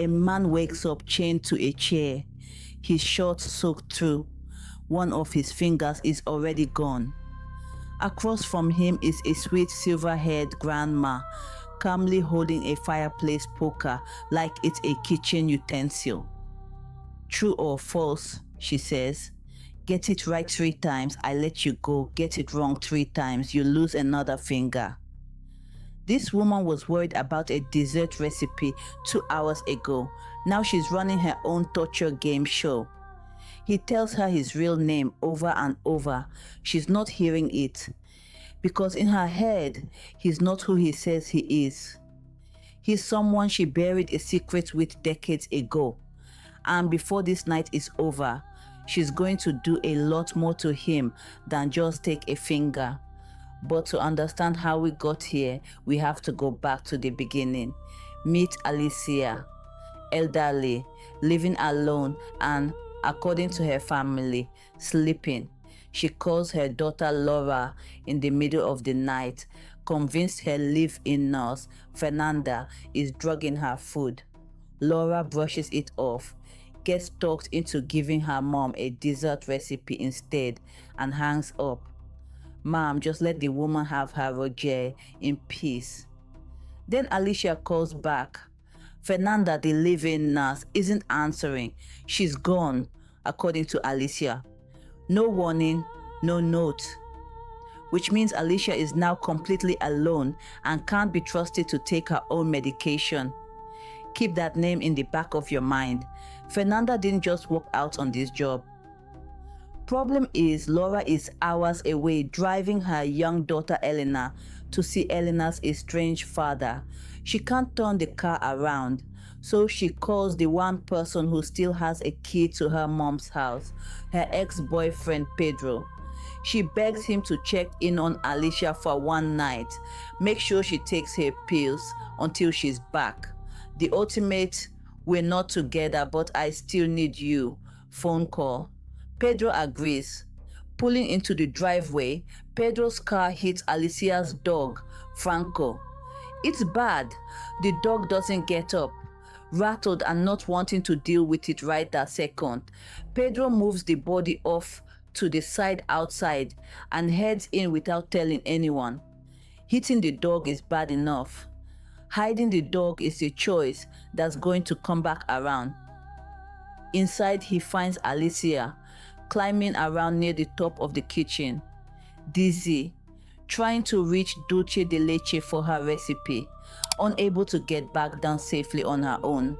A man wakes up chained to a chair, his shirt soaked through. One of his fingers is already gone. Across from him is a sweet silver-haired grandma, calmly holding a fireplace poker like it's a kitchen utensil. True or false, she says. Get it right 3 times, I let you go. Get it wrong 3 times, you lose another finger. This woman was worried about a dessert recipe 2 hours ago. Now she's running her own torture game show. He tells her his real name over and over. She's not hearing it. Because in her head, he's not who he says he is. He's someone she buried a secret with decades ago. And before this night is over, she's going to do a lot more to him than just take a finger. But to understand how we got here, we have to go back to the beginning. Meet Alicia, elderly, living alone, and according to her family, sleeping. She calls her daughter Laura in the middle of the night, convinced her live-in nurse, Fernanda, is drugging her food. Laura brushes it off, gets talked into giving her mom a dessert recipe instead, and hangs up. Mom, just let the woman have her Roger in peace. Then Alicia calls back. Fernanda, the live-in nurse, isn't answering. She's gone, according to Alicia. No warning, no note. Which means Alicia is now completely alone and can't be trusted to take her own medication. Keep that name in the back of your mind. Fernanda didn't just walk out on this job. Problem is, Laura is hours away driving her young daughter Elena to see Elena's estranged father. She can't turn the car around, so she calls the one person who still has a key to her mom's house, her ex-boyfriend Pedro. She begs him to check in on Alicia for one night, make sure she takes her pills until she's back. The ultimate, we're not together but I still need you, phone call. Pedro agrees. Pulling into the driveway, Pedro's car hits Alicia's dog, Franco. It's bad. The dog doesn't get up. Rattled and not wanting to deal with it right that second, Pedro moves the body off to the side outside and heads in without telling anyone. Hitting the dog is bad enough. Hiding the dog is a choice that's going to come back around. Inside, he finds Alicia climbing around near the top of the kitchen, dizzy, trying to reach dulce de leche for her recipe, unable to get back down safely on her own.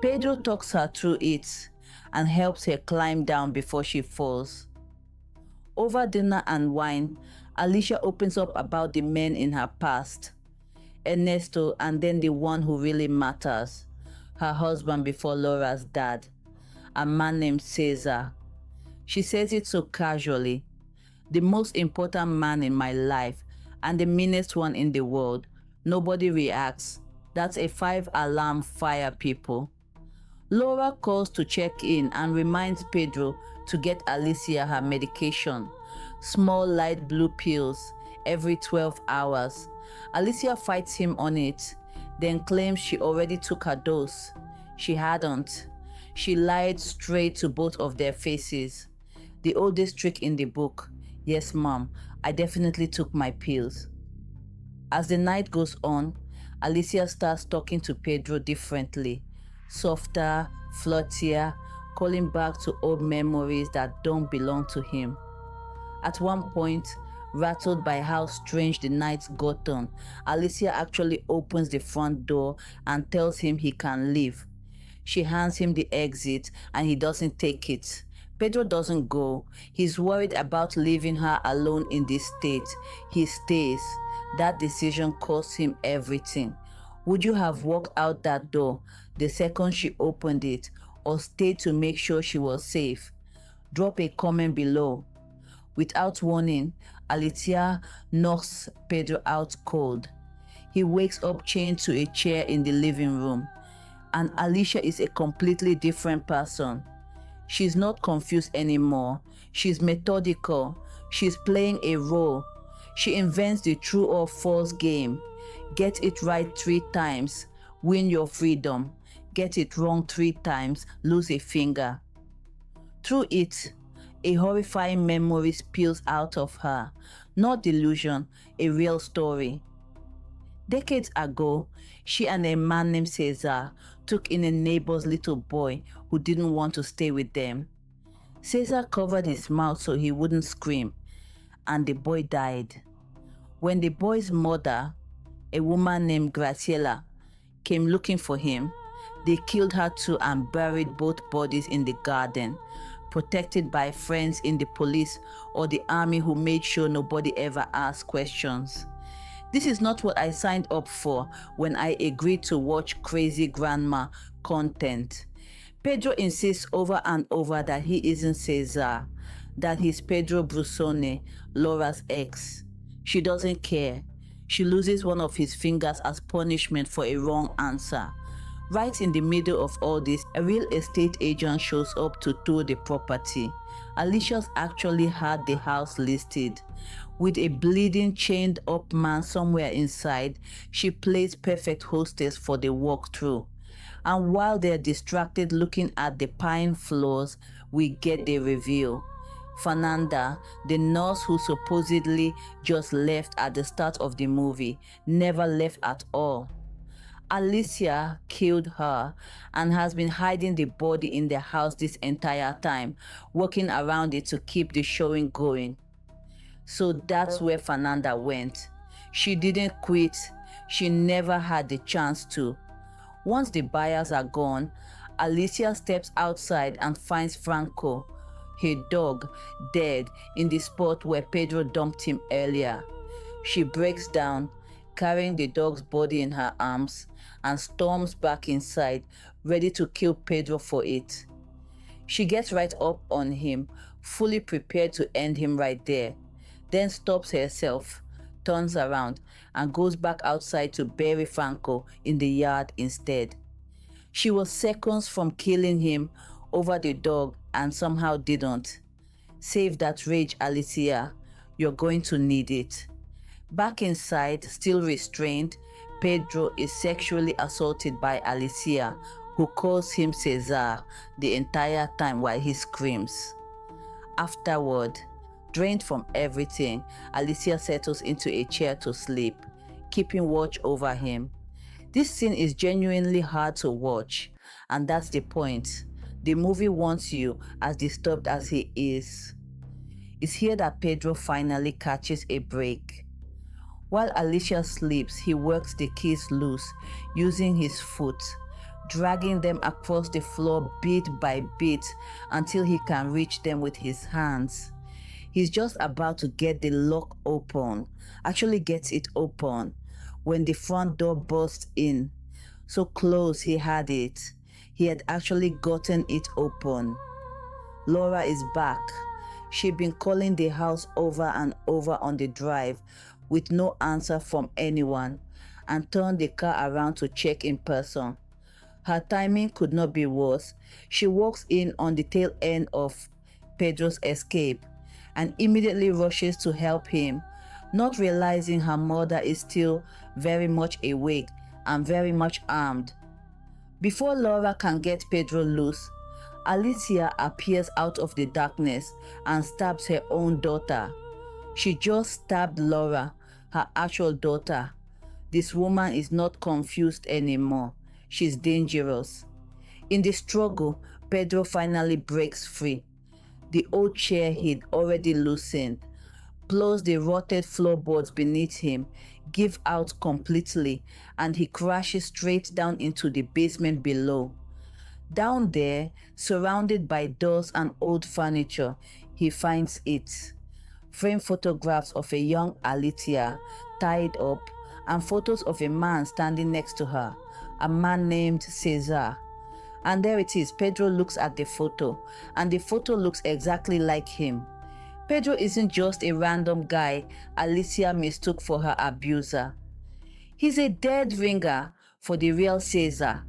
Pedro talks her through it and helps her climb down before she falls. Over dinner and wine, Alicia opens up about the men in her past. Ernesto, and then the one who really matters, her husband before Laura's dad, a man named Cesar. She says it so casually. The most important man in my life and the meanest one in the world. Nobody reacts. That's a 5-alarm fire, people. Laura calls to check in and reminds Pedro to get Alicia her medication. Small light blue pills every 12 hours. Alicia fights him on it, then claims she already took her dose. She hadn't. She lied straight to both of their faces. The oldest trick in the book. Yes, Mom, I definitely took my pills. As the night goes on, Alicia starts talking to Pedro differently. Softer, flirtier, calling back to old memories that don't belong to him. At one point, rattled by how strange the nights got on, Alicia actually opens the front door and tells him he can leave. She hands him the exit and he doesn't take it. Pedro doesn't go. He's worried about leaving her alone in this state. He stays. That decision cost him everything. Would you have walked out that door the second she opened it, or stayed to make sure she was safe? Drop a comment below. Without warning, Alicia knocks Pedro out cold. He wakes up chained to a chair in the living room, and Alicia is a completely different person. She's not confused anymore. She's methodical. She's playing a role. She invents the true or false game. Get it right 3 times. Win your freedom. get it wrong 3 times, lose a finger. Through it, a horrifying memory spills out of her. Not delusion, a real story. Decades ago, she and a man named Cesar took in a neighbor's little boy who didn't want to stay with them. Cesar covered his mouth so he wouldn't scream, and the boy died. When the boy's mother, a woman named Graciela, came looking for him, they killed her too and buried both bodies in the garden, protected by friends in the police or the army who made sure nobody ever asked questions. This is not what I signed up for when I agreed to watch crazy grandma content. Pedro insists over and over that he isn't Cesar, that he's Pedro Brusone, Laura's ex. She doesn't care. She loses one of his fingers as punishment for a wrong answer. Right in the middle of all this, a real estate agent shows up to tour the property. Alicia's actually had the house listed. With a bleeding chained up man somewhere inside, she plays perfect hostess for the walkthrough. And while they're distracted looking at the pine floors, we get the reveal. Fernanda, the nurse who supposedly just left at the start of the movie, never left at all. Alicia killed her and has been hiding the body in the house this entire time, working around it to keep the showing going. So that's where Fernanda went. She didn't quit. She never had the chance to. Once the buyers are gone, Alicia steps outside and finds Franco, her dog, dead in the spot where Pedro dumped him earlier. She breaks down, carrying the dog's body in her arms, and storms back inside, ready to kill Pedro for it. She gets right up on him, fully prepared to end him right there, then stops herself, turns around, and goes back outside to bury Franco in the yard instead. She was seconds from killing him over the dog and somehow didn't. Save that rage, Alicia. You're going to need it. Back inside, still restrained, Pedro is sexually assaulted by Alicia, who calls him Cesar the entire time while he screams. Afterward, drained from everything, Alicia settles into a chair to sleep, keeping watch over him. This scene is genuinely hard to watch, and that's the point. The movie wants you as disturbed as he is. It's here that Pedro finally catches a break. While Alicia sleeps, he works the keys loose using his foot, dragging them across the floor bit by bit until he can reach them with his hands. He's just about to get the lock open, actually gets it open, when the front door bursts in. So close he had it. He had actually gotten it open. Laura is back. She'd been calling the house over and over on the drive with no answer from anyone, and turned the car around to check in person. Her timing could not be worse. She walks in on the tail end of Pedro's escape and immediately rushes to help him, not realizing her mother is still very much awake and very much armed. Before Laura can get Pedro loose, Alicia appears out of the darkness and stabs her own daughter. She just stabbed Laura, her actual daughter. This woman is not confused anymore. She's dangerous. In the struggle, Pedro finally breaks free. The old chair he'd already loosened, plus the rotted floorboards beneath him, give out completely, and he crashes straight down into the basement below. Down there, surrounded by doors and old furniture, he finds it. Framed photographs of a young Alicia tied up, and photos of a man standing next to her, a man named Cesar. And there it is. Pedro looks at the photo, and the photo looks exactly like him. Pedro isn't just a random guy Alicia mistook for her abuser. He's a dead ringer for the real Cesar.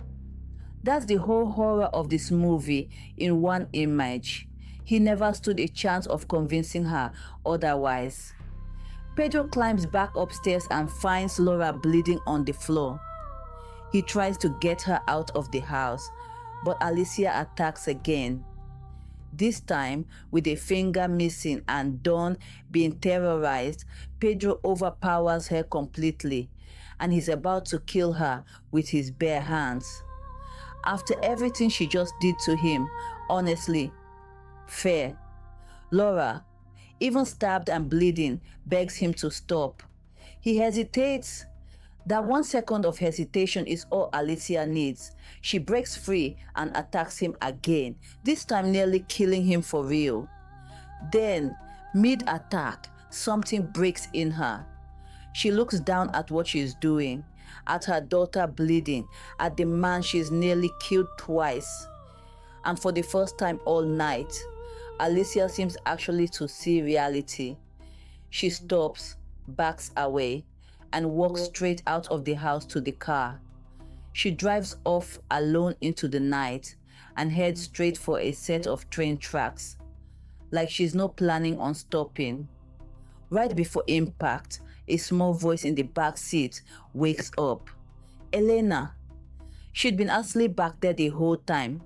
That's the whole horror of this movie in one image. He never stood a chance of convincing her otherwise. Pedro climbs back upstairs and finds Laura bleeding on the floor. He tries to get her out of the house, but Alicia attacks again. This time, with a finger missing and Dawn being terrorized, Pedro overpowers her completely, and he's about to kill her with his bare hands. After everything she just did to him, honestly, fair. Laura, even stabbed and bleeding, begs him to stop. He hesitates. That 1 second of hesitation is all Alicia needs. She breaks free and attacks him again, this time nearly killing him for real. Then, mid-attack, something breaks in her. She looks down at what she's doing, at her daughter bleeding, at the man she's nearly killed twice. And for the first time all night, Alicia seems actually to see reality. She stops, backs away, and walks straight out of the house to the car. She drives off alone into the night and heads straight for a set of train tracks, like she's not planning on stopping. Right before impact, a small voice in the back seat wakes up. Elena. She'd been asleep back there the whole time.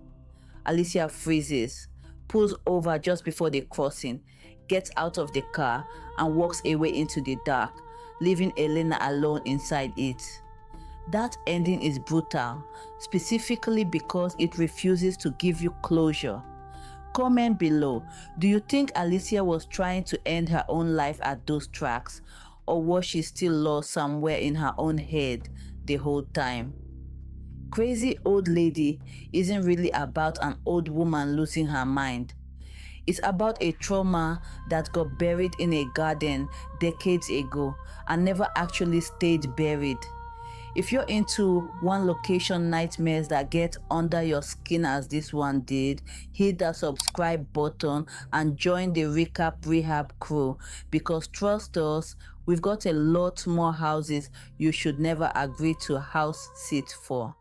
Alicia freezes, pulls over just before the crossing, gets out of the car, and walks away into the dark, leaving Elena alone inside it. That ending is brutal, specifically because it refuses to give you closure. Comment below, do you think Alicia was trying to end her own life at those tracks, or was she still lost somewhere in her own head the whole time? Crazy Old Lady isn't really about an old woman losing her mind. It's about a trauma that got buried in a garden decades ago and never actually stayed buried. If you're into one location nightmares that get under your skin as this one did, hit that subscribe button and join the Rehab crew, because trust us, we've got a lot more houses you should never agree to house sit for.